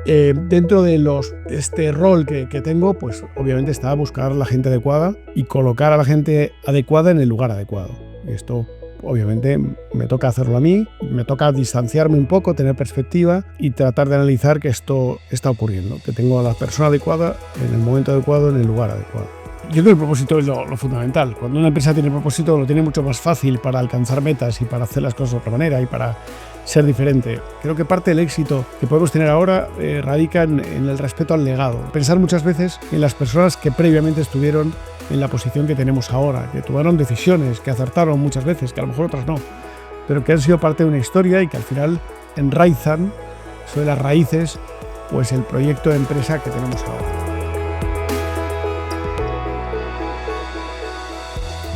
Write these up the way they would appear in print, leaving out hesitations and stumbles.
Dentro de este rol que tengo, pues obviamente está buscar la gente adecuada y colocar a la gente adecuada en el lugar adecuado. Esto obviamente me toca hacerlo a mí, me toca distanciarme un poco, tener perspectiva y tratar de analizar que esto está ocurriendo, que tengo a la persona adecuada en el momento adecuado, en el lugar adecuado. Yo creo que el propósito es lo fundamental. Cuando una empresa tiene propósito, lo tiene mucho más fácil para alcanzar metas y para hacer las cosas de otra manera y para ser diferente. Creo que parte del éxito que podemos tener ahora radica en el respeto al legado. Pensar muchas veces en las personas que previamente estuvieron en la posición que tenemos ahora, que tomaron decisiones, que acertaron muchas veces, que a lo mejor otras no, pero que han sido parte de una historia y que al final enraizan sobre las raíces pues el proyecto de empresa que tenemos ahora.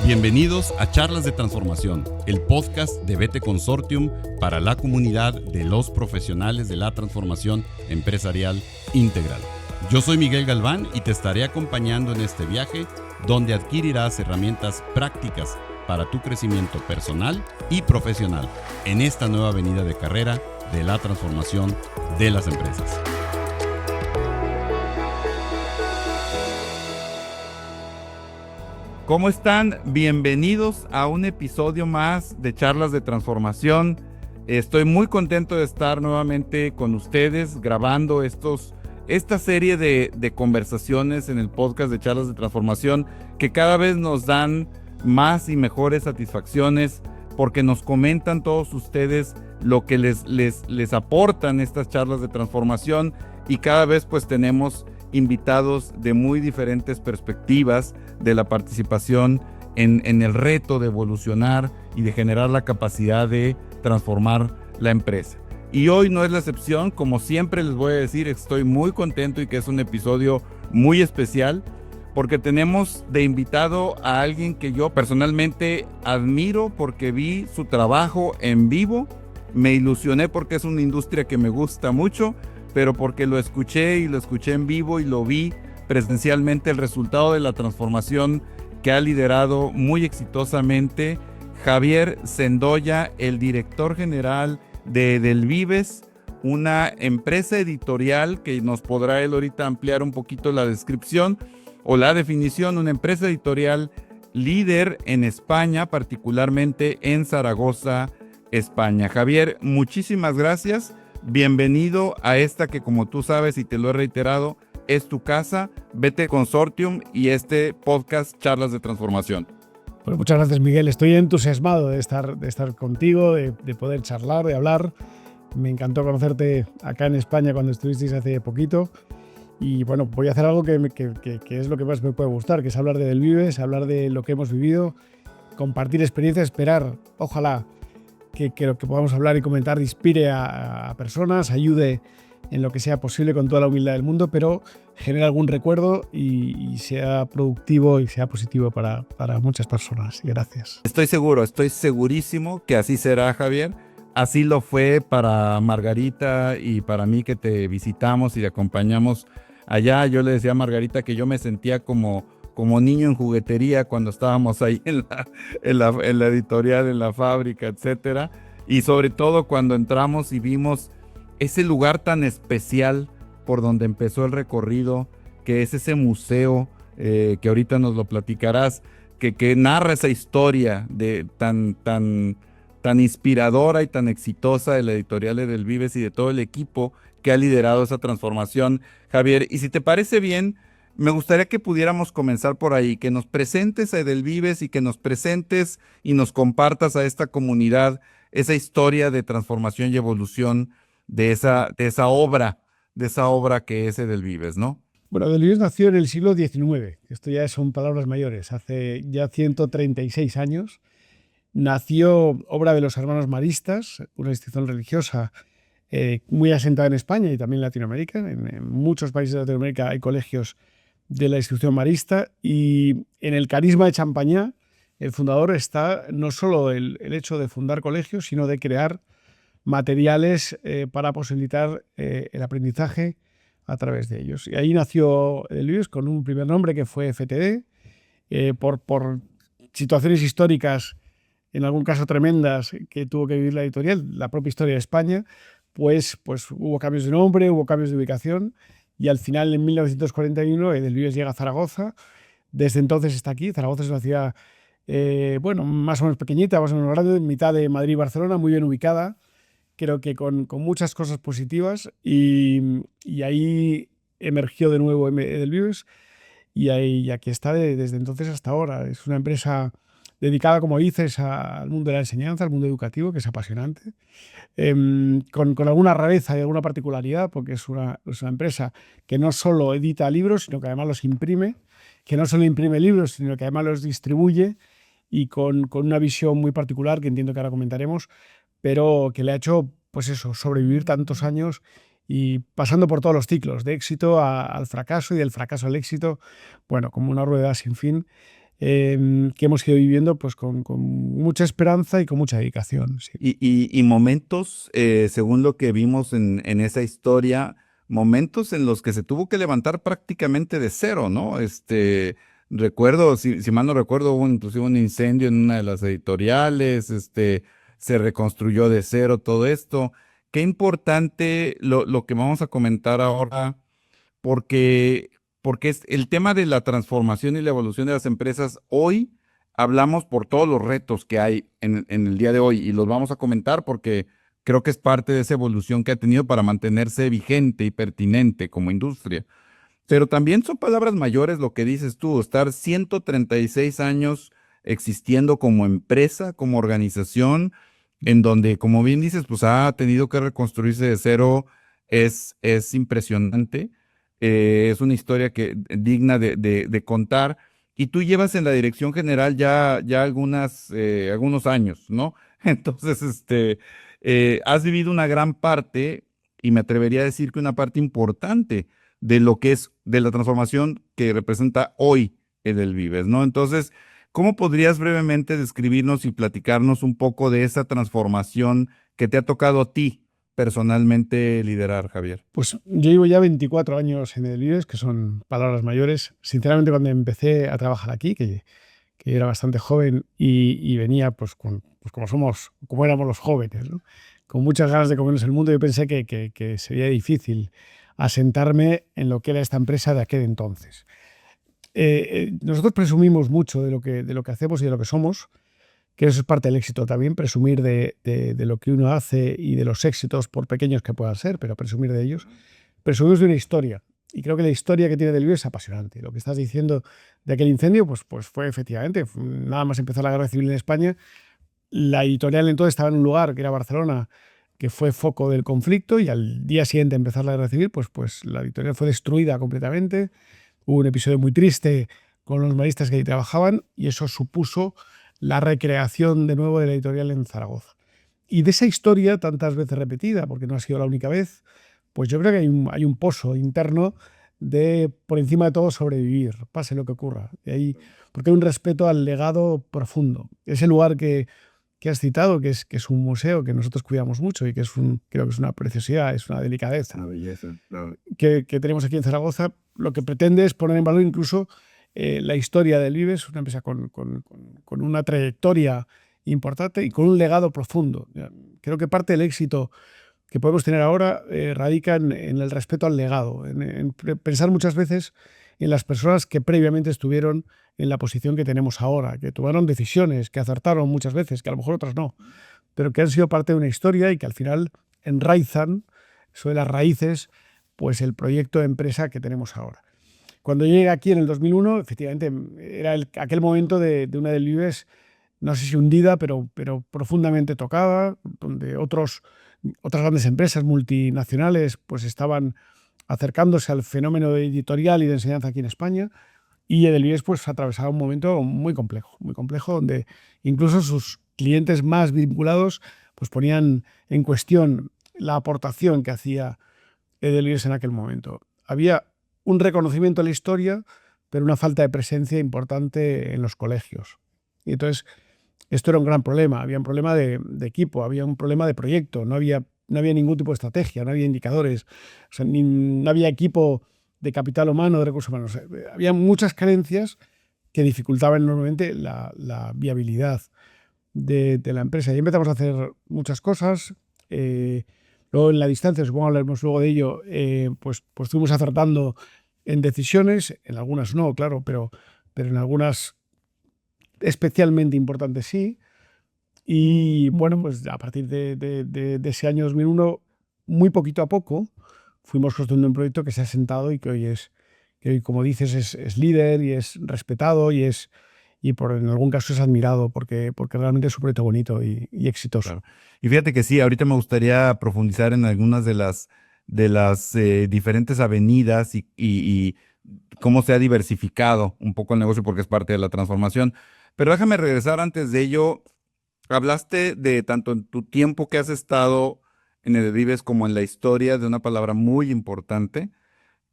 Bienvenidos a Charlas de Transformación, el podcast de BT Consortium para la comunidad de los profesionales de la transformación empresarial integral. Yo soy Miguel Galván y te estaré acompañando en este viaje donde adquirirás herramientas prácticas para tu crecimiento personal y profesional en esta nueva avenida de carrera de la transformación de las empresas. ¿Cómo están? Bienvenidos a un episodio más de Charlas de Transformación. Estoy muy contento de estar nuevamente con ustedes grabando esta serie de conversaciones en el podcast de Charlas de Transformación que cada vez nos dan más y mejores satisfacciones porque nos comentan todos ustedes lo que les aportan estas charlas de transformación y cada vez pues tenemos invitados de muy diferentes perspectivas de la participación en el reto de evolucionar y de generar la capacidad de transformar la empresa. Y hoy no es la excepción, como siempre les voy a decir, estoy muy contento y que es un episodio muy especial porque tenemos de invitado a alguien que yo personalmente admiro porque vi su trabajo en vivo, me ilusioné porque es una industria que me gusta mucho, pero porque lo escuché en vivo y lo vi presencialmente el resultado de la transformación que ha liderado muy exitosamente Javier Sendoya, el director general de Edelvives, una empresa editorial que nos podrá él ahorita ampliar un poquito la descripción o la definición, una empresa editorial líder en España, particularmente en Zaragoza, España. Javier, muchísimas gracias. Bienvenido a esta que, como tú sabes y te lo he reiterado, es tu casa, BT Consortium y este podcast Charlas de Transformación. Pues muchas gracias, Miguel. Estoy entusiasmado de estar contigo, de poder charlar, de hablar. Me encantó conocerte acá en España cuando estuvisteis hace poquito. Y bueno, voy a hacer algo que es lo que más me puede gustar, que es hablar de Edelvives, hablar de lo que hemos vivido, compartir experiencias, esperar, ojalá, que lo que podamos hablar y comentar inspire a personas, ayude en lo que sea posible con toda la humildad del mundo, pero genere algún recuerdo y sea productivo y sea positivo para muchas personas. Gracias. Estoy segurísimo que así será, Javier. Así lo fue para Margarita y para mí que te visitamos y te acompañamos allá. Yo le decía a Margarita que yo me sentía como niño en juguetería cuando estábamos ahí en la editorial, en la fábrica, etcétera. Y sobre todo cuando entramos y vimos ese lugar tan especial por donde empezó el recorrido, que es ese museo que ahorita nos lo platicarás, que narra esa historia de tan inspiradora y tan exitosa de la editorial Edelvives y de todo el equipo que ha liderado esa transformación. Javier, y si te parece bien, me gustaría que pudiéramos comenzar por ahí, que nos presentes a Edelvives y que nos presentes y nos compartas a esta comunidad esa historia de transformación y evolución de esa obra que es Edelvives, ¿no? Bueno, Edelvives nació en el siglo XIX, esto ya son palabras mayores, hace ya 136 años. Nació obra de los hermanos maristas, una institución religiosa muy asentada en España y también en Latinoamérica. En muchos países de Latinoamérica hay colegios de la institución marista y en el carisma de Champañá, el fundador, está no solo el hecho de fundar colegios, sino de crear materiales para posibilitar el aprendizaje a través de ellos. Y ahí nació Edelvives con un primer nombre que fue FTD, por situaciones históricas, en algún caso tremendas, que tuvo que vivir la editorial, la propia historia de España, pues hubo cambios de nombre, hubo cambios de ubicación y al final en 1941 Edelvives llega a Zaragoza. Desde entonces está aquí. Zaragoza es una ciudad, bueno, más o menos pequeñita, más o menos grande, en mitad de Madrid y Barcelona, muy bien ubicada, creo que con muchas cosas positivas y ahí emergió de nuevo Edelvives y aquí está desde entonces hasta ahora. Es una empresa dedicada, como dices, al mundo de la enseñanza, al mundo educativo, que es apasionante, con alguna rareza y alguna particularidad, porque es una empresa que no solo edita libros, sino que además los imprime, que no solo imprime libros, sino que además los distribuye y con una visión muy particular, que entiendo que ahora comentaremos, pero que le ha hecho, pues eso, sobrevivir tantos años y pasando por todos los ciclos, de éxito al fracaso y del fracaso al éxito, bueno, como una rueda sin fin, que hemos ido viviendo pues con mucha esperanza y con mucha dedicación. Sí. Y momentos, según lo que vimos en esa historia, momentos en los que se tuvo que levantar prácticamente de cero, ¿no? Recuerdo, si mal no recuerdo, hubo inclusive un incendio en una de las editoriales, se reconstruyó de cero todo esto. Qué importante lo que vamos a comentar ahora, porque, porque es el tema de la transformación y la evolución de las empresas. Hoy hablamos por todos los retos que hay en el día de hoy y los vamos a comentar porque creo que es parte de esa evolución que ha tenido para mantenerse vigente y pertinente como industria. Pero también son palabras mayores lo que dices tú, estar 136 años existiendo como empresa, como organización, en donde, como bien dices, pues ha tenido que reconstruirse de cero, es impresionante. Es una historia digna de contar. Y tú llevas en la dirección general ya algunos años, ¿no? Entonces, has vivido una gran parte, y me atrevería a decir que una parte importante de lo que es, de la transformación que representa hoy Edelvives, ¿no? Entonces, ¿cómo podrías brevemente describirnos y platicarnos un poco de esa transformación que te ha tocado a ti personalmente liderar, Javier? Pues yo llevo ya 24 años en Edelvives, que son palabras mayores. Sinceramente, cuando empecé a trabajar aquí, que era bastante joven y venía pues como éramos los jóvenes, ¿no? Con muchas ganas de comernos el mundo, yo pensé que sería difícil asentarme en lo que era esta empresa de aquel entonces. Nosotros presumimos mucho de lo que hacemos y de lo que somos, que eso es parte del éxito también, presumir de lo que uno hace y de los éxitos, por pequeños que puedan ser, pero presumir de ellos. Presumimos de una historia. Y creo que la historia que tiene Del Vivo es apasionante. Lo que estás diciendo de aquel incendio, pues fue efectivamente, nada más empezó la guerra civil en España, la editorial entonces estaba en un lugar que era Barcelona, que fue foco del conflicto, y al día siguiente de empezar la guerra civil, pues la editorial fue destruida completamente. Hubo un episodio muy triste con los maristas que ahí trabajaban y eso supuso la recreación de nuevo de la editorial en Zaragoza. Y de esa historia, tantas veces repetida, porque no ha sido la única vez, pues yo creo que hay un pozo interno de, por encima de todo, sobrevivir, pase lo que ocurra. Y ahí, porque hay un respeto al legado profundo. Ese lugar que has citado, que es un museo que nosotros cuidamos mucho y que creo que es una preciosidad, es una delicadeza. Una belleza, claro. Que tenemos aquí en Zaragoza, lo que pretende es poner en valor incluso la historia del Vives, una empresa con una trayectoria importante y con un legado profundo. Creo que parte del éxito que podemos tener ahora radica en el respeto al legado, en pensar muchas veces en las personas que previamente estuvieron en la posición que tenemos ahora, que tomaron decisiones, que acertaron muchas veces, que a lo mejor otras no, pero que han sido parte de una historia y que al final enraizan sobre las raíces pues el proyecto de empresa que tenemos ahora. Cuando llegué aquí en el 2001, efectivamente, era aquel momento de una Edelvives, no sé si hundida, pero profundamente tocada, donde otras grandes empresas multinacionales pues estaban acercándose al fenómeno editorial y de enseñanza aquí en España, y Edelvives pues atravesaba un momento muy complejo, donde incluso sus clientes más vinculados pues ponían en cuestión la aportación que hacía Edelvives en aquel momento. Había un reconocimiento a la historia, pero una falta de presencia importante en los colegios. Y entonces, esto era un gran problema. Había un problema de equipo, había un problema de proyecto, no había ningún tipo de estrategia, no había indicadores, o sea, no había equipo de capital humano, de recursos humanos. Había muchas carencias que dificultaban enormemente la viabilidad de la empresa. Y empezamos a hacer muchas cosas. Luego en la distancia, supongo que hablaremos luego de ello, pues fuimos acertando en decisiones, en algunas no, claro, pero en algunas especialmente importantes sí. Y bueno, pues a partir de ese año 2001, muy poquito a poco, fuimos construyendo un proyecto que se ha sentado y que hoy, como dices, es líder y es respetado en algún caso es admirado porque realmente es un proyecto bonito y exitoso. Claro. Y fíjate que sí, ahorita me gustaría profundizar en algunas de las diferentes avenidas y cómo se ha diversificado un poco el negocio porque es parte de la transformación. Pero déjame regresar antes de ello. Hablaste de tanto en tu tiempo que has estado en el Vives como en la historia de una palabra muy importante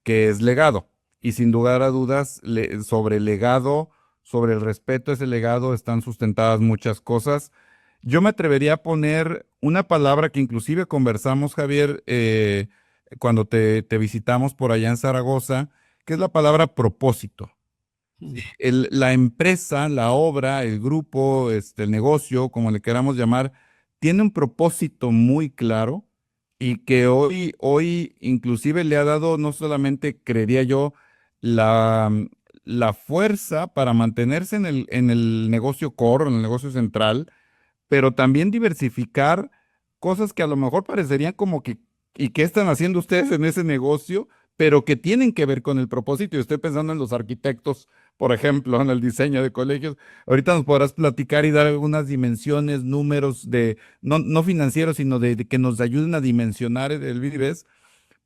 que es legado. Y sin lugar a dudas, sobre el legado, sobre el respeto a ese legado están sustentadas muchas cosas. Yo me atrevería a poner una palabra que inclusive conversamos, Javier, cuando te visitamos por allá en Zaragoza, que es la palabra propósito. La empresa, la obra, el grupo, el negocio, como le queramos llamar, tiene un propósito muy claro y que hoy inclusive le ha dado no solamente, creería yo, la, la fuerza para mantenerse en el negocio core, en el negocio central, pero también diversificar cosas que a lo mejor parecerían como que, ¿y qué están haciendo ustedes en ese negocio? Pero que tienen que ver con el propósito. Y estoy pensando en los arquitectos, por ejemplo, en el diseño de colegios. Ahorita nos podrás platicar y dar algunas dimensiones, números no financieros, sino de que nos ayuden a dimensionar el Vives.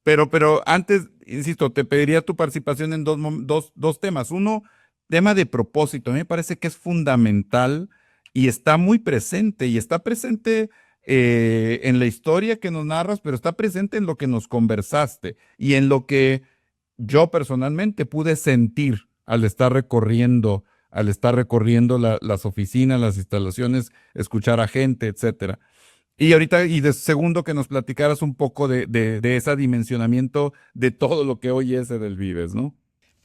Pero antes, insisto, te pediría tu participación en dos temas. Uno, tema de propósito. A mí me parece que es fundamental y está muy presente y está presente en la historia que nos narras, pero está presente en lo que nos conversaste y en lo que yo personalmente pude sentir al estar recorriendo las oficinas, las instalaciones, escuchar a gente, etcétera. Y ahorita, y de segundo, que nos platicaras un poco de ese dimensionamiento de todo lo que hoy es el Vives, ¿no?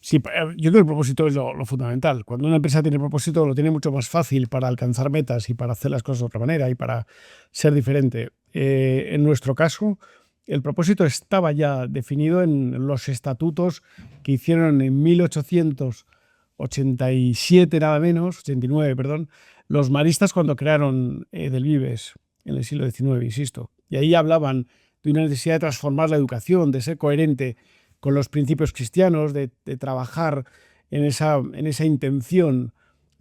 Sí, yo creo que el propósito es lo fundamental. Cuando una empresa tiene propósito, lo tiene mucho más fácil para alcanzar metas y para hacer las cosas de otra manera y para ser diferente. En nuestro caso, el propósito estaba ya definido en los estatutos que hicieron en 1887, nada menos, 89, perdón, los maristas cuando crearon Del Vives en el siglo XIX, insisto. Y ahí hablaban de una necesidad de transformar la educación, de ser coherente con los principios cristianos, de trabajar en esa intención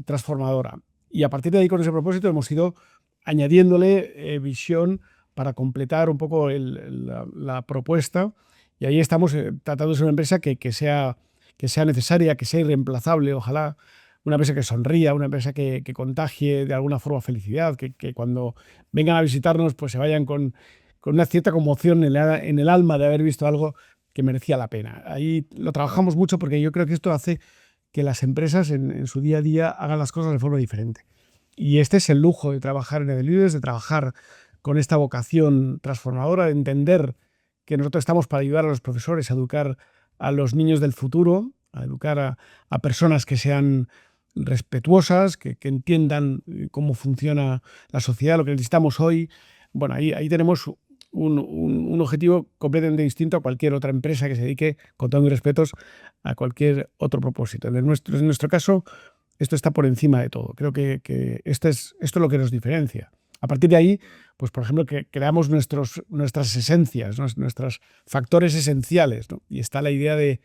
transformadora. Y a partir de ahí, con ese propósito, hemos ido añadiéndole visión para completar un poco la propuesta. Y ahí estamos tratando de ser una empresa que sea necesaria, que sea irreemplazable, ojalá. Una empresa que sonría, una empresa que contagie de alguna forma felicidad, que cuando vengan a visitarnos pues se vayan con una cierta conmoción en el alma de haber visto algo que merecía la pena. Ahí lo trabajamos mucho porque yo creo que esto hace que las empresas en su día a día hagan las cosas de forma diferente. Y este es el lujo de trabajar en Edelvives, de trabajar con esta vocación transformadora, de entender que nosotros estamos para ayudar a los profesores a educar a los niños del futuro, a educar a personas que sean respetuosas, que entiendan cómo funciona la sociedad, lo que necesitamos hoy. Bueno, ahí tenemos un objetivo completamente distinto a cualquier otra empresa que se dedique, con todo mis respetos, a cualquier otro propósito. En nuestro caso, esto está por encima de todo. Creo que esto es lo que nos diferencia. A partir de ahí, pues por ejemplo, que creamos nuestras esencias, nuestros factores esenciales, ¿no? Y está la idea de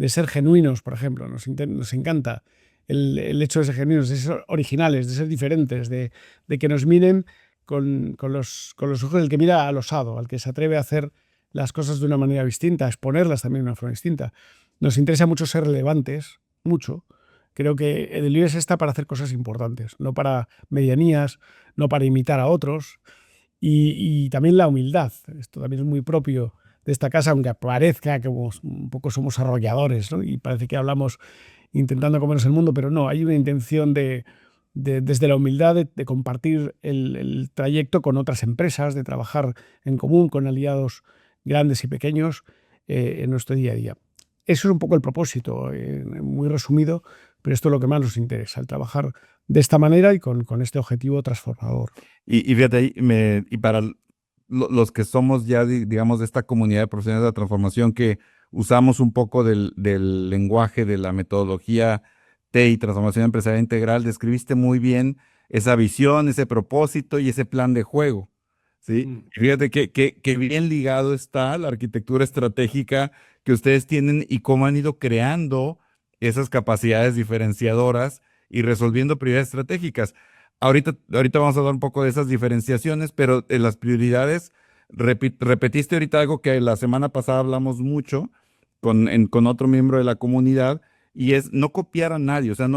ser genuinos, por ejemplo. Nos encanta el hecho de ser genuinos, de ser originales, de ser diferentes, de que nos miren con los ojos del que mira al osado, al que se atreve a hacer las cosas de una manera distinta, a exponerlas también de una forma distinta. Nos interesa mucho ser relevantes, mucho. Creo que Edelvives está para hacer cosas importantes, no para medianías, no para imitar a otros. Y también la humildad. Esto también es muy propio de esta casa, aunque parezca que un poco somos arrolladores, ¿no? Y parece que hablamos intentando comernos el mundo, pero no, hay una intención desde la humildad de compartir el trayecto con otras empresas, de trabajar en común con aliados grandes y pequeños en nuestro día a día. Eso es un poco el propósito, muy resumido, pero esto es lo que más nos interesa, el trabajar de esta manera y con este objetivo transformador. Y fíjate ahí, y para los que somos ya, digamos, de esta comunidad de profesionales de la transformación que usamos un poco del lenguaje de la metodología TEI, Transformación Empresarial Integral, describiste muy bien esa visión, ese propósito y ese plan de juego. ¿Sí? Y fíjate que bien ligado está la arquitectura estratégica que ustedes tienen y cómo han ido creando esas capacidades diferenciadoras y resolviendo prioridades estratégicas. Ahorita vamos a hablar un poco de esas diferenciaciones, pero en las prioridades, repetiste ahorita algo que la semana pasada hablamos mucho con otro miembro de la comunidad, y es no copiar a nadie. O sea,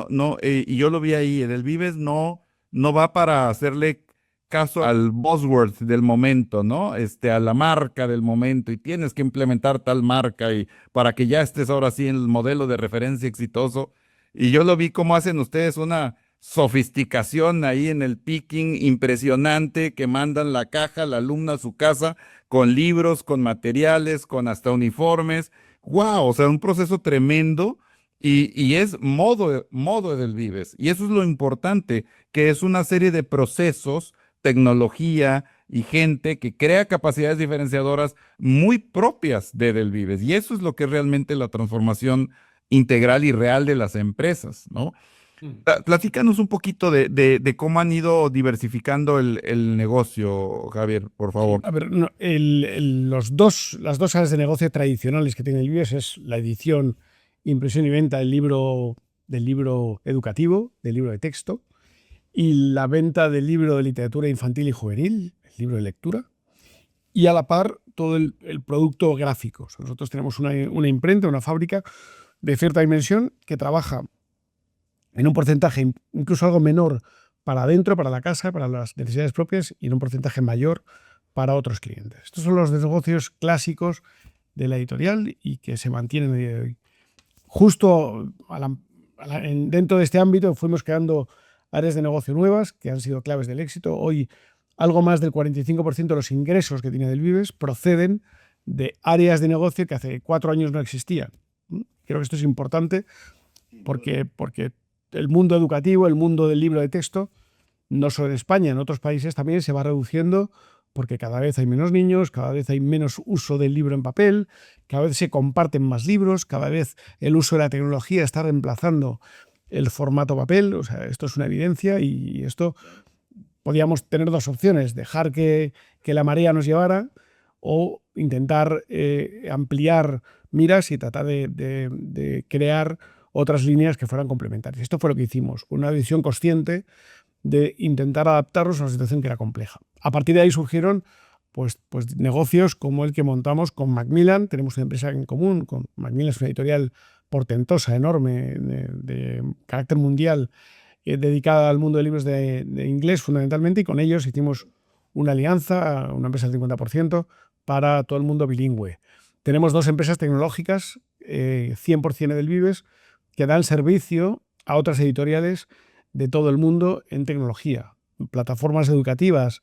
y yo lo vi ahí, el Vives no va para hacerle caso al buzzword del momento, ¿no? A la marca del momento, y tienes que implementar tal marca y para que ya estés ahora sí en el modelo de referencia exitoso. Y yo lo vi cómo hacen ustedes una sofisticación ahí en el picking impresionante, que mandan la caja, la alumna a su casa con libros, con materiales, con hasta uniformes. ¡Wow! O sea, un proceso tremendo. Y es modo del Vives. Y eso es lo importante, que es una serie de procesos, tecnología y gente que crea capacidades diferenciadoras muy propias de Del Vives. Y eso es lo que es realmente la transformación integral y real de las empresas, ¿no? Platícanos un poquito de cómo han ido diversificando el negocio, Javier, por Sí, favor. a ver, no, las dos áreas de negocio tradicionales que tiene el Vives es la edición, impresión y venta del libro educativo, del libro de texto, y la venta del libro de literatura infantil y juvenil, el libro de lectura, y a la par todo el producto gráfico. O sea, nosotros tenemos una imprenta, una fábrica de cierta dimensión que trabaja en un porcentaje incluso algo menor para adentro, para la casa, para las necesidades propias, y en un porcentaje mayor para otros clientes. Estos son los negocios clásicos de la editorial y que se mantienen a día de hoy. Justo dentro de este ámbito fuimos creando áreas de negocio nuevas que han sido claves del éxito. Hoy algo más del 45% de los ingresos que tiene Del Vives proceden de áreas de negocio que hace 4 años no existían. Creo que esto es importante porque el mundo educativo, el mundo del libro de texto, no solo en España, en otros países también se va reduciendo, porque cada vez hay menos niños, cada vez hay menos uso del libro en papel, cada vez se comparten más libros, cada vez el uso de la tecnología está reemplazando el formato papel. O sea, esto es una evidencia, y esto podíamos tener dos opciones: dejar que la marea nos llevara, o intentar ampliar miras y tratar de crear otras líneas que fueran complementarias. Esto fue lo que hicimos, una decisión consciente de intentar adaptarnos a una situación que era compleja. A partir de ahí surgieron pues negocios como el que montamos con Macmillan. Tenemos una empresa en común. Macmillan es una editorial portentosa, enorme, de carácter mundial, dedicada al mundo de libros de inglés fundamentalmente, y con ellos hicimos una alianza, una empresa del 50%, para todo el mundo bilingüe. Tenemos dos empresas tecnológicas, 100% del Vives, que dan servicio a otras editoriales de todo el mundo en tecnología. Plataformas educativas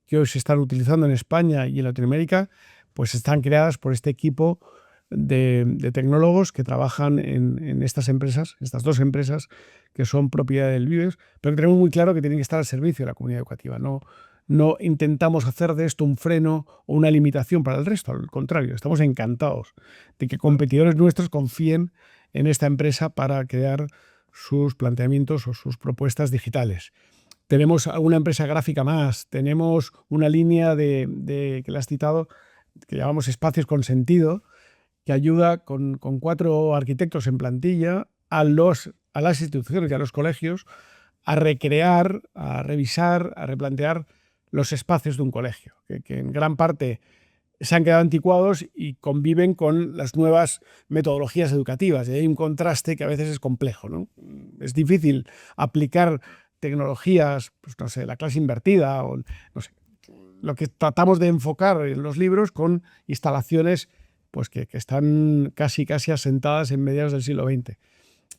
que hoy se están utilizando en España y en Latinoamérica, pues están creadas por este equipo de tecnólogos que trabajan en estas empresas, estas dos empresas que son propiedad del Vives, pero que tenemos muy claro que tienen que estar al servicio de la comunidad educativa. No intentamos hacer de esto un freno o una limitación para el resto, al contrario, estamos encantados de que competidores nuestros confíen en esta empresa para crear sus planteamientos o sus propuestas digitales. Tenemos alguna empresa gráfica más, tenemos una línea que le has citado, que llamamos Espacios con Sentido, que ayuda con 4 arquitectos en plantilla a las instituciones y a los colegios a recrear, a revisar, a replantear los espacios de un colegio, que en gran parte se han quedado anticuados y conviven con las nuevas metodologías educativas. Y hay un contraste que a veces es complejo, ¿no? Es difícil aplicar tecnologías, pues no sé, la clase invertida, o no sé, lo que tratamos de enfocar en los libros con instalaciones pues que están casi asentadas en mediados del siglo XX.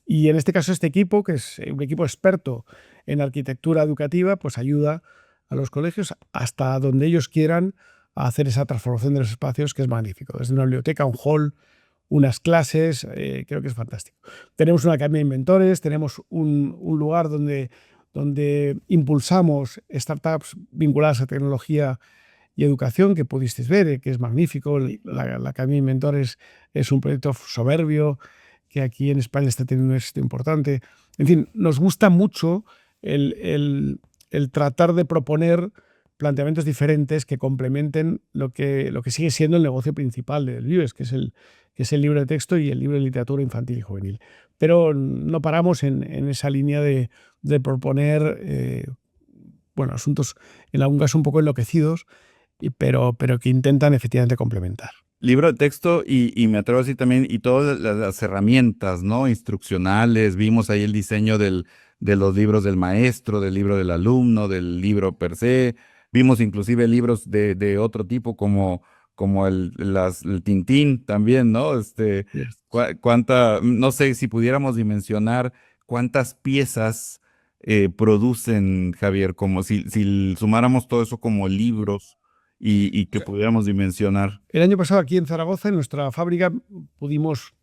Y en este caso este equipo, que es un equipo experto en arquitectura educativa, pues ayuda a los colegios hasta donde ellos quieran a hacer esa transformación de los espacios, que es magnífico. Desde una biblioteca, un hall, unas clases, creo que es fantástico. Tenemos una academia de inventores, tenemos un lugar donde impulsamos startups vinculadas a tecnología y educación que pudisteis ver, que es magnífico. La Academia Inventor es un proyecto soberbio que aquí en España está teniendo un éxito importante. En fin, nos gusta mucho el tratar de proponer planteamientos diferentes que complementen lo que sigue siendo el negocio principal del Vives, que es el libro de texto y el libro de literatura infantil y juvenil. Pero no paramos en esa línea de proponer asuntos en algún caso un poco enloquecidos, pero que intentan efectivamente complementar. Libro de texto y me atrevo a decir también, y todas las herramientas, ¿no? Instruccionales, vimos ahí el diseño de los libros del maestro, del libro del alumno, del libro per se, vimos inclusive libros de otro tipo como el Tintín también, ¿no? No sé si pudiéramos dimensionar cuántas piezas producen, Javier, como si sumáramos todo eso como libros. Y que pudiéramos dimensionar. El año pasado aquí en Zaragoza, en nuestra fábrica, pudimos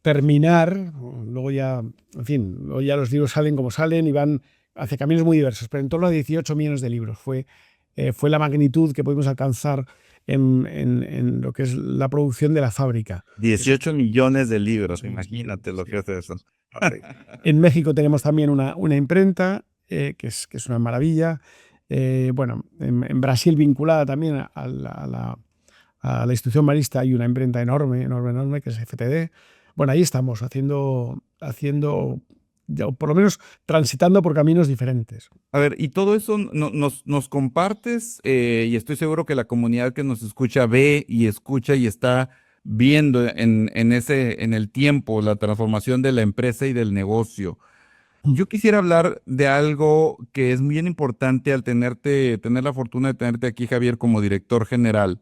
terminar, luego ya los libros salen como salen y van hacia caminos muy diversos, pero en torno a 18 millones de libros. Fue la magnitud que pudimos alcanzar en lo que es la producción de la fábrica. 18 millones de libros, imagínate lo que es eso. En México tenemos también una imprenta que es una maravilla. En Brasil, vinculada también a la institución marista, hay una imprenta enorme, que es FTD. Bueno, ahí estamos haciendo, por lo menos transitando por caminos diferentes. A ver, y todo eso nos compartes, y estoy seguro que la comunidad que nos escucha ve y escucha y está viendo en el tiempo la transformación de la empresa y del negocio. Yo quisiera hablar de algo que es bien importante al tener la fortuna de tenerte aquí, Javier, como director general.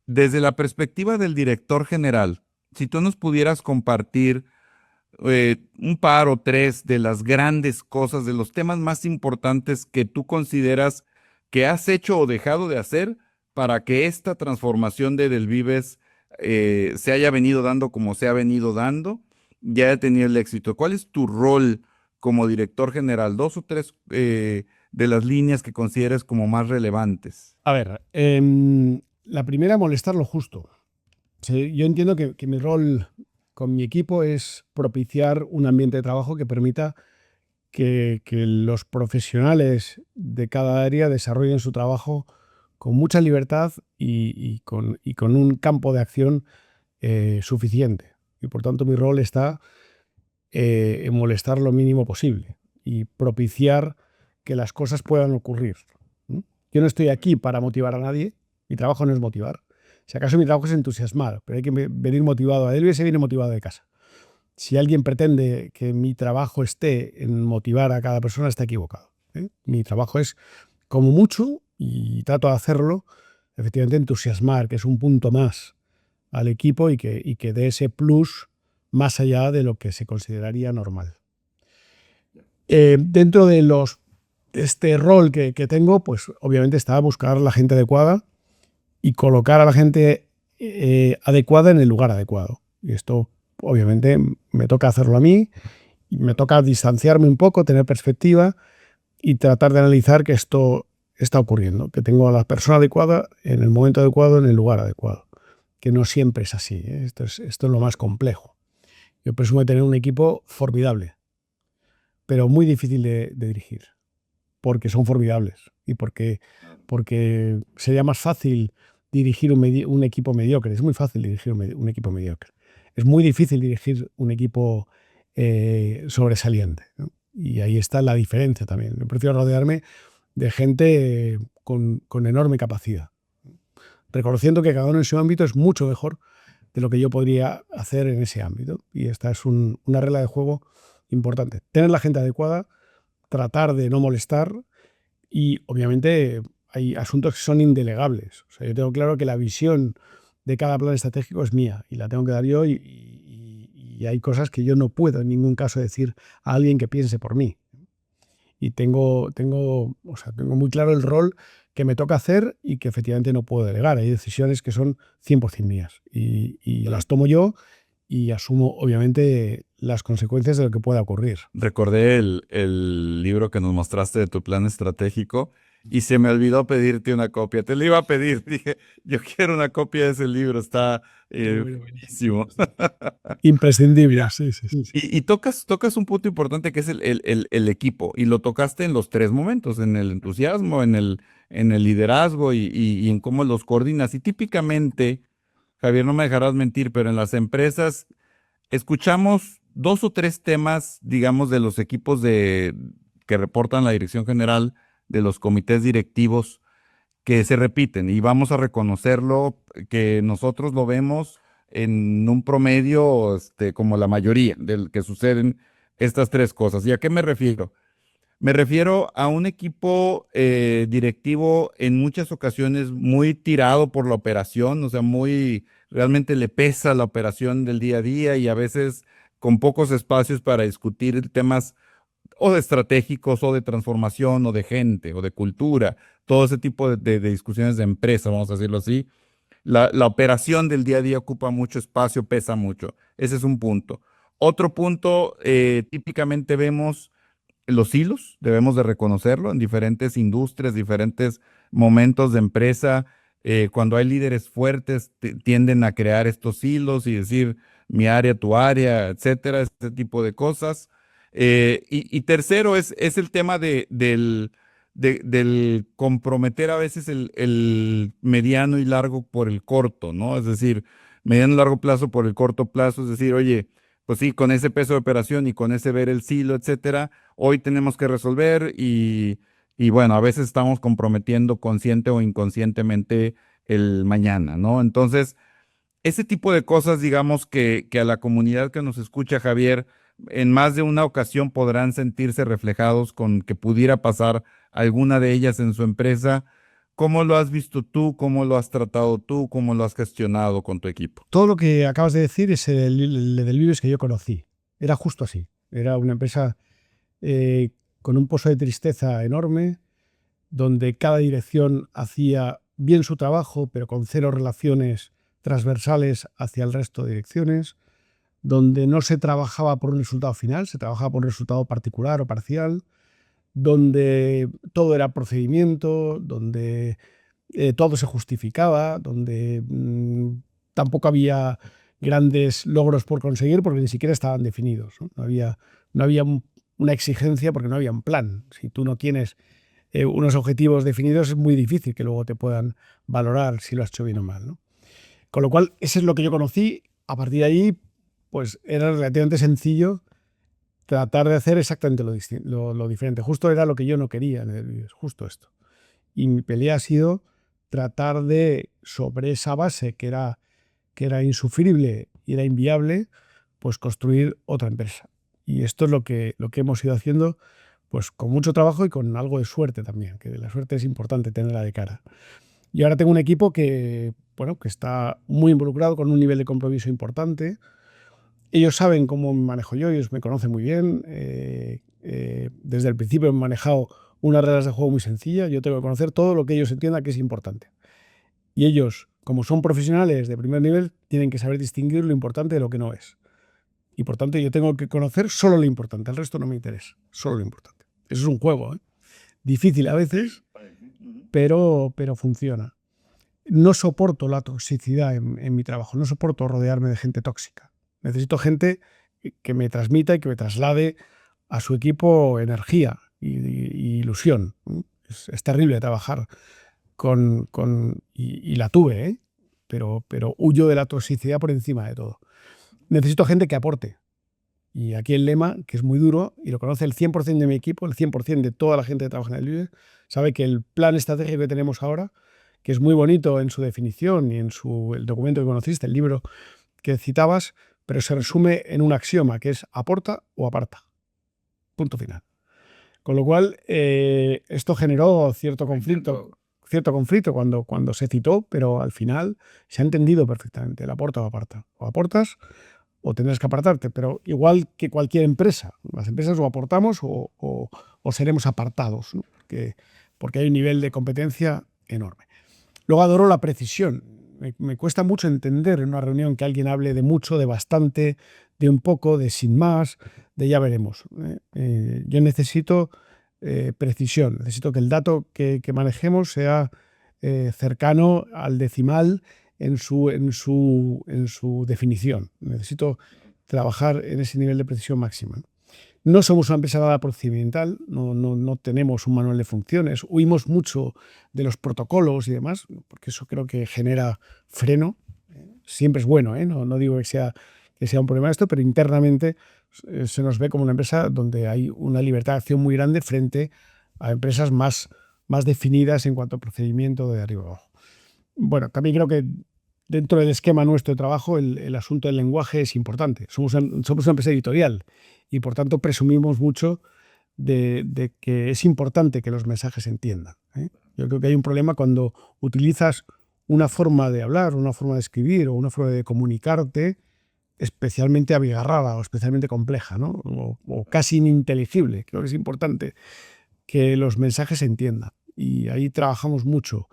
Desde la perspectiva del director general, si tú nos pudieras compartir un par o tres de las grandes cosas, de los temas más importantes que tú consideras que has hecho o dejado de hacer para que esta transformación de Del Vives se haya venido dando como se ha venido dando y haya tenido el éxito. ¿Cuál es tu rol como director general? Dos o tres de las líneas que consideres como más relevantes. A ver, la primera, molestar lo justo. Yo entiendo que mi rol con mi equipo es propiciar un ambiente de trabajo que permita que los profesionales de cada área desarrollen su trabajo con mucha libertad y con un campo de acción suficiente. Y por tanto mi rol está en molestar lo mínimo posible y propiciar que las cosas puedan ocurrir. Yo no estoy aquí para motivar a nadie, mi trabajo no es motivar. Si acaso mi trabajo es entusiasmar, pero hay que venir motivado. A él se viene motivado de casa. Si alguien pretende que mi trabajo esté en motivar a cada persona, está equivocado. Mi trabajo es, como mucho, y trato de hacerlo, efectivamente entusiasmar, que es un punto más al equipo y que dé ese plus más allá de lo que se consideraría normal. Dentro de este rol que tengo, pues obviamente está buscar la gente adecuada y colocar a la gente adecuada en el lugar adecuado. Y esto obviamente me toca hacerlo a mí, y me toca distanciarme un poco, tener perspectiva y tratar de analizar que esto está ocurriendo, que tengo a la persona adecuada en el momento adecuado, en el lugar adecuado, que no siempre es así. Esto es lo más complejo. Yo presumo de tener un equipo formidable, pero muy difícil de dirigir, porque son formidables y porque sería más fácil dirigir un equipo mediocre. Es muy fácil dirigir un equipo mediocre. Es muy difícil dirigir un equipo sobresaliente, ¿no? Y ahí está la diferencia también. Yo prefiero rodearme de gente con enorme capacidad, reconociendo que cada uno en su ámbito es mucho mejor de lo que yo podría hacer en ese ámbito. Y esta es una regla de juego importante. Tener la gente adecuada, tratar de no molestar y obviamente hay asuntos que son indelegables. O sea, yo tengo claro que la visión de cada plan estratégico es mía y la tengo que dar yo y hay cosas que yo no puedo en ningún caso decir a alguien que piense por mí. Y tengo muy claro el rol que me toca hacer y que efectivamente no puedo delegar. Hay decisiones que son 100% mías y las tomo yo y asumo obviamente las consecuencias de lo que pueda ocurrir. Recordé el libro que nos mostraste de tu plan estratégico y se me olvidó pedirte una copia. Te lo iba a pedir, dije, yo quiero una copia de ese libro, está buenísimo. Imprescindible, sí, sí, sí. Y tocas un punto importante que es el equipo, y lo tocaste en los tres momentos, en el entusiasmo, en el liderazgo y en cómo los coordinas. Y típicamente, Javier, no me dejarás mentir, pero en las empresas escuchamos dos o tres temas, digamos, de los equipos que reportan la dirección general, de los comités directivos, que se repiten, y vamos a reconocerlo, que nosotros lo vemos en un promedio, como la mayoría del que suceden estas tres cosas. ¿Y a qué me refiero? Me refiero a un equipo directivo en muchas ocasiones muy tirado por la operación, o sea, realmente le pesa la operación del día a día, y a veces con pocos espacios para discutir temas o de estratégicos, o de transformación, o de gente, o de cultura, todo ese tipo de discusiones de empresa, vamos a decirlo así. La operación del día a día ocupa mucho espacio, pesa mucho. Ese es un punto. Otro punto, típicamente vemos los hilos, debemos de reconocerlo, en diferentes industrias, diferentes momentos de empresa. Cuando hay líderes fuertes, tienden a crear estos hilos y decir mi área, tu área, etcétera, ese tipo de cosas. Y tercero es el tema del comprometer a veces el mediano y largo por el corto, ¿no? Es decir, mediano y largo plazo por el corto plazo, es decir, oye, pues sí, con ese peso de operación y con ese ver el silo, etcétera, hoy tenemos que resolver, y bueno, a veces estamos comprometiendo consciente o inconscientemente el mañana, ¿no? Entonces, ese tipo de cosas, digamos que a la comunidad que nos escucha, Javier, en más de una ocasión podrán sentirse reflejados con que pudiera pasar alguna de ellas en su empresa. ¿Cómo lo has visto tú? ¿Cómo lo has tratado tú? ¿Cómo lo has gestionado con tu equipo? Todo lo que acabas de decir es el del Vives que yo conocí. Era justo así. Era una empresa con un pozo de tristeza enorme, donde cada dirección hacía bien su trabajo, pero con cero relaciones transversales hacia el resto de direcciones, donde no se trabajaba por un resultado final, se trabajaba por un resultado particular o parcial, donde todo era procedimiento, donde todo se justificaba, donde tampoco había grandes logros por conseguir porque ni siquiera estaban definidos. No había una exigencia porque no había un plan. Si tú no tienes unos objetivos definidos, es muy difícil que luego te puedan valorar si lo has hecho bien o mal, ¿no? Con lo cual, eso es lo que yo conocí. A partir de ahí, pues era relativamente sencillo tratar de hacer exactamente lo diferente. Justo era lo que yo no quería en el Vives, justo esto. Y mi pelea ha sido tratar de, sobre esa base que era insufrible y era inviable, pues construir otra empresa. Y esto es lo que hemos ido haciendo, pues con mucho trabajo y con algo de suerte también, que la suerte es importante tenerla de cara. Y ahora tengo un equipo que está muy involucrado, con un nivel de compromiso importante. Ellos saben cómo me manejo yo, ellos me conocen muy bien. Desde el principio he manejado unas reglas de juego muy sencillas. Yo tengo que conocer todo lo que ellos entiendan que es importante. Y ellos, como son profesionales de primer nivel, tienen que saber distinguir lo importante de lo que no es. Y por tanto yo tengo que conocer solo lo importante, el resto no me interesa, solo lo importante. Eso es un juego, ¿eh? Difícil a veces, pero funciona. No soporto la toxicidad en mi trabajo, no soporto rodearme de gente tóxica. Necesito gente que me transmita y que me traslade a su equipo energía y ilusión. Es terrible trabajar y la tuve, ¿eh? Pero huyo de la toxicidad por encima de todo. Necesito gente que aporte. Y aquí el lema, que es muy duro, y lo conoce el 100% de mi equipo, el 100% de toda la gente que trabaja en el Vives, sabe que el plan estratégico que tenemos ahora, que es muy bonito en su definición y en el documento que conociste, el libro que citabas, pero se resume en un axioma, que es aporta o aparta. Punto final. Con lo cual, esto generó cierto conflicto cuando se citó, pero al final se ha entendido perfectamente, el aporta o aparta. O aportas o tendrás que apartarte, pero igual que cualquier empresa, las empresas o aportamos o seremos apartados, ¿no? Porque hay un nivel de competencia enorme. Luego adoro la precisión. Me cuesta mucho entender en una reunión que alguien hable de mucho, de bastante, de un poco, de sin más, de ya veremos. Yo necesito precisión. Necesito que el dato que manejemos sea cercano al decimal en su definición. Necesito trabajar en ese nivel de precisión máxima. No somos una empresa dada procedimental, no tenemos un manual de funciones, huimos mucho de los protocolos y demás, porque eso creo que genera freno. Siempre es bueno, no digo que sea un problema esto, pero internamente se nos ve como una empresa donde hay una libertad de acción muy grande frente a empresas más definidas en cuanto a procedimiento de arriba abajo. Bueno, también creo que dentro del esquema nuestro de trabajo el asunto del lenguaje es importante. Somos una empresa editorial y por tanto presumimos mucho de que es importante que los mensajes se entiendan. Yo creo que hay un problema cuando utilizas una forma de hablar, una forma de escribir o una forma de comunicarte especialmente abigarrada o especialmente compleja, ¿no? O casi ininteligible. Creo que es importante que los mensajes se entiendan y ahí trabajamos mucho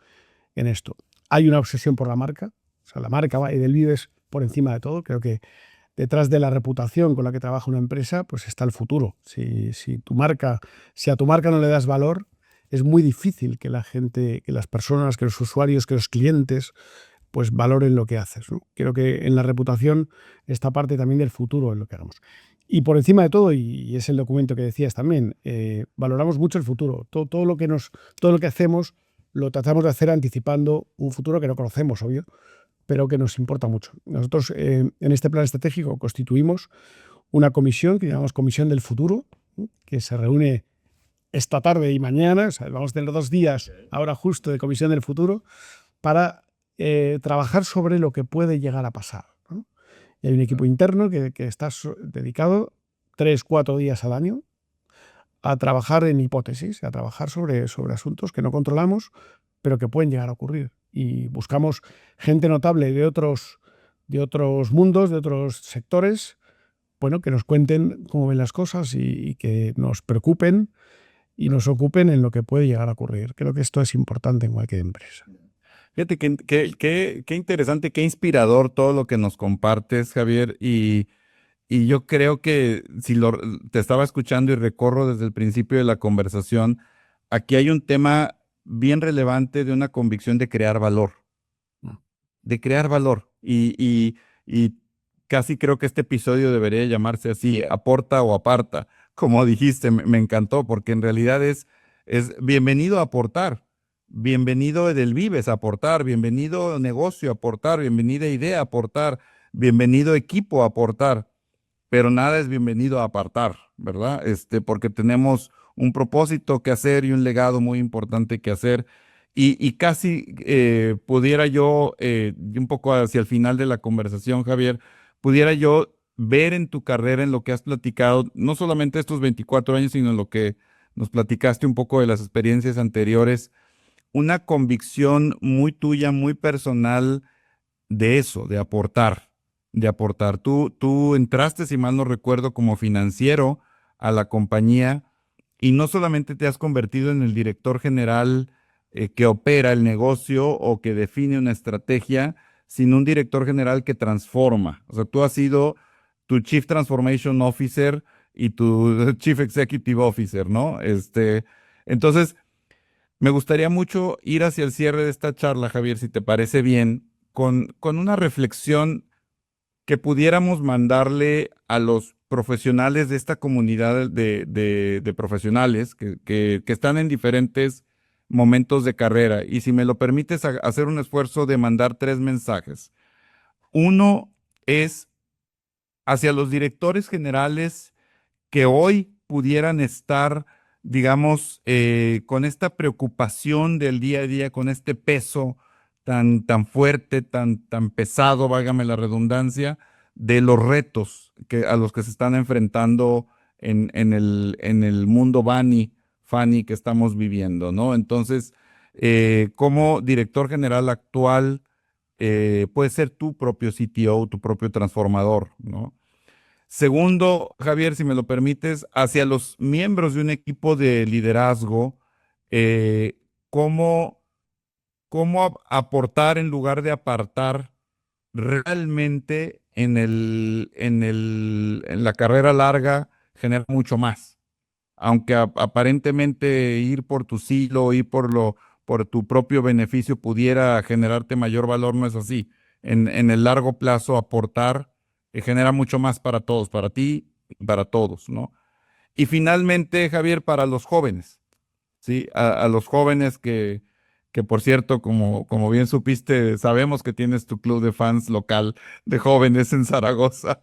en esto. Hay una obsesión por la marca, o sea, la marca va y del Vives por encima de todo. Creo que detrás de la reputación con la que trabaja una empresa, pues está el futuro. Si a tu marca no le das valor, es muy difícil que la gente, que las personas, que los usuarios, que los clientes, pues valoren lo que haces, ¿no? Creo que en la reputación está parte también del futuro en lo que hagamos. Y por encima de todo, y es el documento que decías también, valoramos mucho el futuro. Todo lo que hacemos lo tratamos de hacer anticipando un futuro que no conocemos, obvio, pero que nos importa mucho. Nosotros en este plan estratégico constituimos una comisión que llamamos Comisión del Futuro, que se reúne esta tarde y mañana. O sea, vamos a tener 2 días ahora justo de Comisión del Futuro para trabajar sobre lo que puede llegar a pasar, ¿no? Y hay un equipo interno que está dedicado 3-4 días al año a trabajar en hipótesis, a trabajar sobre asuntos que no controlamos, pero que pueden llegar a ocurrir. Y buscamos gente notable de otros mundos, de otros sectores, bueno, que nos cuenten cómo ven las cosas y que nos preocupen y nos ocupen en lo que puede llegar a ocurrir. Creo que esto es importante en cualquier empresa. Fíjate qué interesante, qué inspirador todo lo que nos compartes, Javier. Y yo creo que si te estaba escuchando y recorro desde el principio de la conversación, aquí hay un tema bien relevante de una convicción de crear valor, de crear valor. Y casi creo que este episodio debería llamarse así, aporta o aparta. Como dijiste, me encantó, porque en realidad es bienvenido a aportar, bienvenido del Vives a aportar, bienvenido negocio a aportar, bienvenida idea a aportar, bienvenido equipo a aportar, pero nada es bienvenido a apartar, ¿verdad? Porque tenemos un propósito que hacer y un legado muy importante que hacer. Y casi pudiera yo, y un poco hacia el final de la conversación, Javier, pudiera yo ver en tu carrera, en lo que has platicado, no solamente estos 24 años, sino en lo que nos platicaste un poco de las experiencias anteriores, una convicción muy tuya, muy personal de eso, de aportar, de aportar. Tú entraste, si mal no recuerdo, como financiero a la compañía y no solamente te has convertido en el director general que opera el negocio o que define una estrategia, sino un director general que transforma. O sea, tú has sido tu Chief Transformation Officer y tu Chief Executive Officer, ¿no? Entonces, me gustaría mucho ir hacia el cierre de esta charla, Javier, si te parece bien, con una reflexión que pudiéramos mandarle a los profesionales de esta comunidad de profesionales que están en diferentes momentos de carrera. Y si me lo permites, hacer un esfuerzo de mandar 3 mensajes. Uno es hacia los directores generales que hoy pudieran estar, digamos, con esta preocupación del día a día, con este peso tan fuerte, tan pesado, válgame la redundancia, de los retos a los que se están enfrentando en el mundo Fanny que estamos viviendo, ¿no? Entonces, como director general actual, puedes ser tu propio CTO, tu propio transformador, ¿no? Segundo, Javier, si me lo permites, hacia los miembros de un equipo de liderazgo, eh, ¿cómo, cómo aportar en lugar de apartar realmente en la carrera larga genera mucho más? aunque aparentemente ir por tu silo, por tu propio beneficio pudiera generarte mayor valor, no es así. En el largo plazo, aportar genera mucho más para todos, para ti y para todos, ¿no? Y finalmente, Javier, para los jóvenes. Sí, a los jóvenes que por cierto, como bien supiste, sabemos que tienes tu club de fans local de jóvenes en Zaragoza.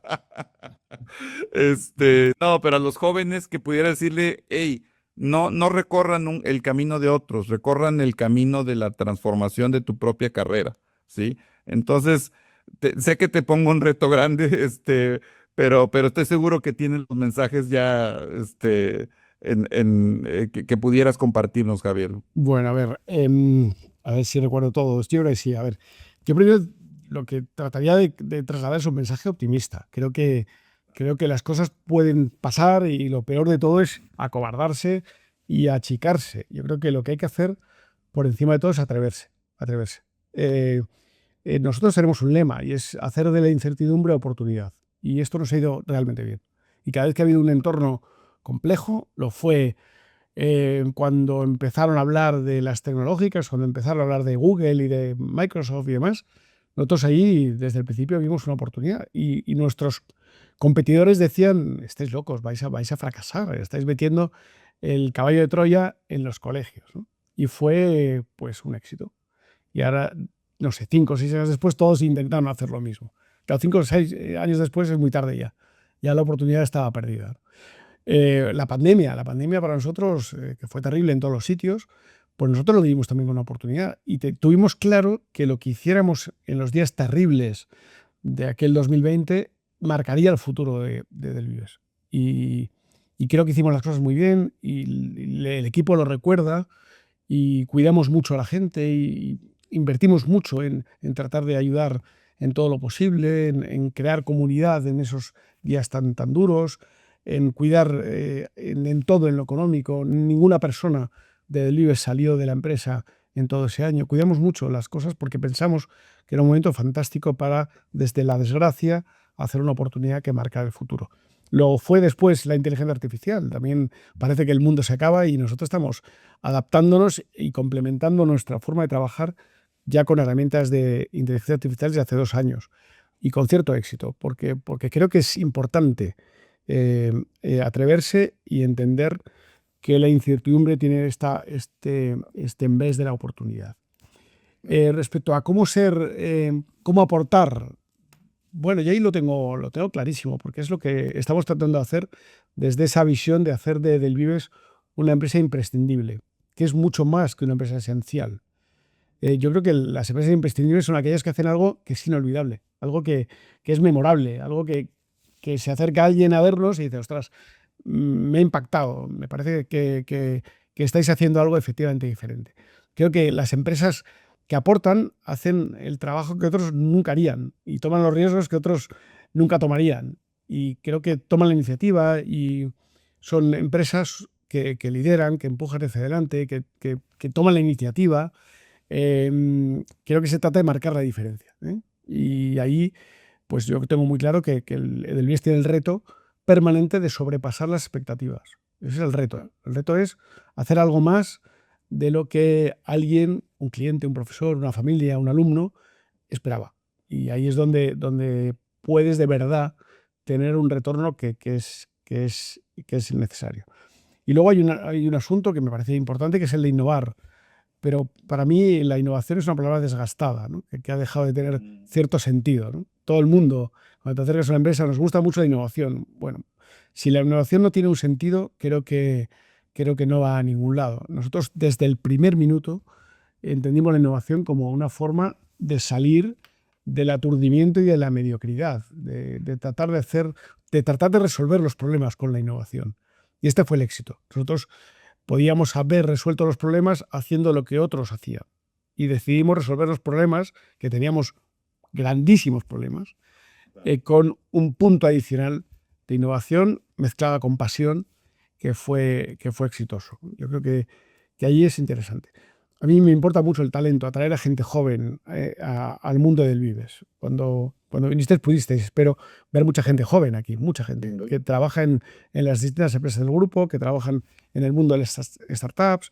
No, pero a los jóvenes que pudiera decirle, hey, no recorran el camino de otros, recorran el camino de la transformación de tu propia carrera, ¿sí? Entonces, sé que te pongo un reto grande, pero estoy seguro que tienes los mensajes ya, que pudieras compartirnos, Javier. Bueno, a ver si recuerdo todo. Yo creo que sí. A ver, yo primero lo que trataría de trasladar es un mensaje optimista. Creo que las cosas pueden pasar y lo peor de todo es acobardarse y achicarse. Yo creo que lo que hay que hacer por encima de todo es atreverse. Atreverse. Eh, Nosotros tenemos un lema y es hacer de la incertidumbre oportunidad. Y esto nos ha ido realmente bien. Y cada vez que ha habido un entorno complejo, lo fue cuando empezaron a hablar de las tecnológicas, cuando empezaron a hablar de Google y de Microsoft y demás, nosotros ahí desde el principio vimos una oportunidad y nuestros competidores decían, estáis locos, vais a fracasar, estáis metiendo el caballo de Troya en los colegios, ¿no? Y fue pues un éxito. Y ahora, no sé, 5 o 6 años después todos intentaron hacer lo mismo. Claro, 5 o 6 años después es muy tarde ya. Ya la oportunidad estaba perdida. La pandemia para nosotros, que fue terrible en todos los sitios, pues nosotros lo vivimos también con una oportunidad y tuvimos claro que lo que hiciéramos en los días terribles de aquel 2020 marcaría el futuro de Delvives. Y creo que hicimos las cosas muy bien y el equipo lo recuerda y cuidamos mucho a la gente y invertimos mucho en tratar de ayudar en todo lo posible, en crear comunidad en esos días tan duros, en cuidar en todo, en lo económico. Ninguna persona de Delibes salió de la empresa en todo ese año. Cuidamos mucho las cosas porque pensamos que era un momento fantástico para, desde la desgracia, hacer una oportunidad que marcar el futuro. Luego fue después la inteligencia artificial. También parece que el mundo se acaba y nosotros estamos adaptándonos y complementando nuestra forma de trabajar ya con herramientas de inteligencia artificial desde hace 2 años y con cierto éxito, porque creo que es importante atreverse y entender que la incertidumbre tiene este en vez de la oportunidad. Respecto a cómo aportar, bueno, y ahí lo tengo clarísimo, porque es lo que estamos tratando de hacer desde esa visión de hacer de Delvives una empresa imprescindible, que es mucho más que una empresa esencial. Yo creo que las empresas imprescindibles son aquellas que hacen algo que es inolvidable, algo que es memorable, algo que se acerca a alguien a verlos y dice, ostras, me ha impactado, me parece que estáis haciendo algo efectivamente diferente. Creo que las empresas que aportan hacen el trabajo que otros nunca harían y toman los riesgos que otros nunca tomarían. Y creo que toman la iniciativa y son empresas que lideran, que empujan hacia adelante, que toman la iniciativa. Creo que se trata de marcar la diferencia, ¿eh? Y ahí, pues yo tengo muy claro que el Edelweiss tiene el reto permanente de sobrepasar las expectativas. Ese es el reto. El reto es hacer algo más de lo que alguien, un cliente, un profesor, una familia, un alumno, esperaba. Y ahí es donde puedes de verdad tener un retorno que es necesario. Y luego hay un asunto que me parece importante, que es el de innovar. Pero para mí la innovación es una palabra desgastada, ¿no? que ha dejado de tener cierto sentido, ¿no? Todo el mundo, cuando te acercas a una empresa, nos gusta mucho la innovación. Bueno, si la innovación no tiene un sentido, creo que no va a ningún lado. Nosotros desde el primer minuto entendimos la innovación como una forma de salir del aturdimiento y de la mediocridad, de tratar de resolver los problemas con la innovación. Y este fue el éxito. Nosotros podíamos haber resuelto los problemas haciendo lo que otros hacían. Y decidimos resolver los problemas, que teníamos grandísimos problemas, con un punto adicional de innovación mezclada con pasión que fue exitoso. Yo creo que ahí es interesante. A mí me importa mucho el talento, atraer a gente joven al mundo del Vives. Cuando vinisteis pudisteis, espero, ver mucha gente joven aquí, mucha gente que trabaja en las distintas empresas del grupo, que trabajan en el mundo de las startups,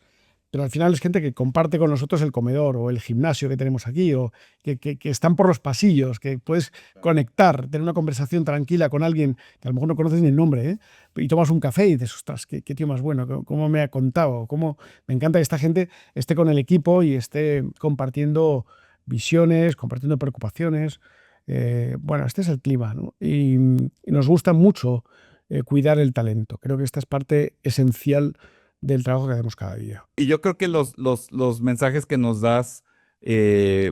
pero al final es gente que comparte con nosotros el comedor o el gimnasio que tenemos aquí, o que están por los pasillos, que puedes conectar, tener una conversación tranquila con alguien que a lo mejor no conoces ni el nombre, y tomas un café y dices, ostras, qué tío más bueno, cómo me ha contado, cómo me encanta que esta gente esté con el equipo y esté compartiendo visiones, compartiendo preocupaciones. Bueno, este es el clima, ¿no? Y nos gusta mucho cuidar el talento. Creo que esta es parte esencial del trabajo que hacemos cada día. Y yo creo que los mensajes que nos das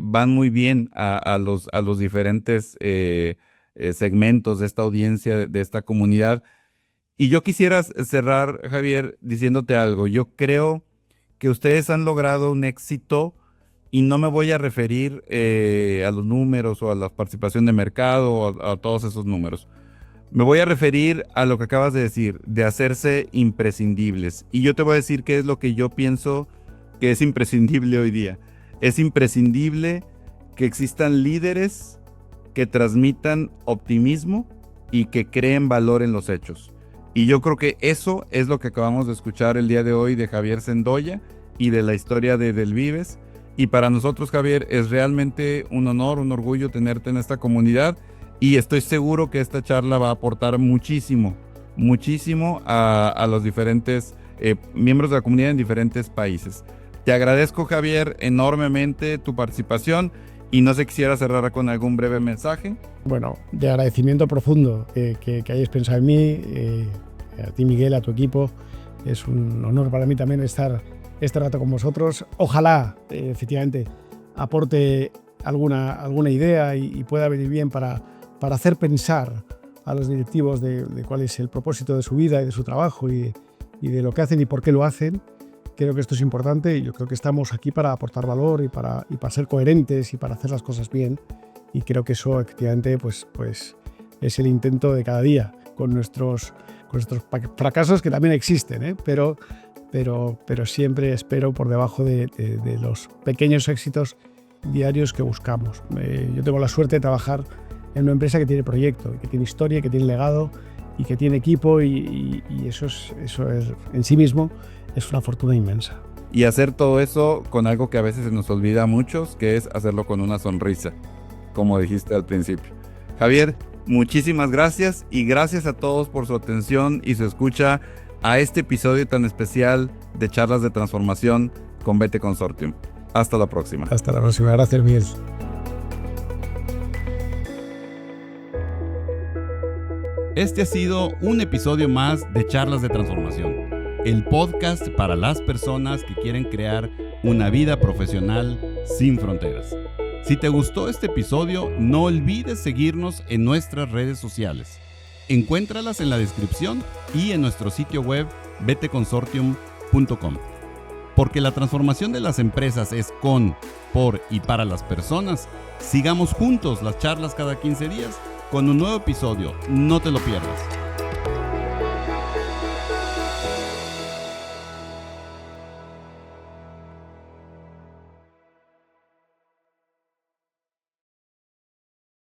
van muy bien a los diferentes segmentos de esta audiencia, de esta comunidad. Y yo quisiera cerrar, Javier, diciéndote algo. Yo creo que ustedes han logrado un éxito, y no me voy a referir a los números o a la participación de mercado o a todos esos números. Me voy a referir a lo que acabas de decir, de hacerse imprescindibles. Y yo te voy a decir qué es lo que yo pienso que es imprescindible hoy día. Es imprescindible que existan líderes que transmitan optimismo y que creen valor en los hechos. Y yo creo que eso es lo que acabamos de escuchar el día de hoy de Javier Sendoya y de la historia de Del Vives. Y para nosotros, Javier, es realmente un honor, un orgullo tenerte en esta comunidad. Y estoy seguro que esta charla va a aportar muchísimo a los diferentes miembros de la comunidad en diferentes países. Te agradezco, Javier, enormemente tu participación, y no sé, quisiera cerrar con algún breve mensaje. Bueno, de agradecimiento profundo que hayáis pensado en mí, a ti, Miguel, a tu equipo. Es un honor para mí también estar este rato con vosotros. Ojalá, efectivamente, aporte alguna idea y pueda venir bien para hacer pensar a los directivos de cuál es el propósito de su vida y de su trabajo y de lo que hacen y por qué lo hacen. Creo que esto es importante y yo creo que estamos aquí para aportar valor y para ser coherentes y para hacer las cosas bien. Y creo que eso efectivamente pues es el intento de cada día, con nuestros fracasos, que también existen, pero siempre espero por debajo de los pequeños éxitos diarios que buscamos. Yo tengo la suerte de trabajar en una empresa que tiene proyecto, que tiene historia, que tiene legado y que tiene equipo, y eso es en sí mismo es una fortuna inmensa. Y hacer todo eso con algo que a veces se nos olvida a muchos, que es hacerlo con una sonrisa, como dijiste al principio. Javier, muchísimas gracias, y gracias a todos por su atención y su escucha a este episodio tan especial de Charlas de Transformación con BT Consortium. Hasta la próxima. Hasta la próxima. Gracias, Miguel. Este ha sido un episodio más de Charlas de Transformación, el podcast para las personas que quieren crear una vida profesional sin fronteras. Si te gustó este episodio, no olvides seguirnos en nuestras redes sociales. Encuéntralas en la descripción y en nuestro sitio web btconsortium.com. Porque la transformación de las empresas es con, por y para las personas. Sigamos juntos las charlas cada 15 días con un nuevo episodio. No te lo pierdas.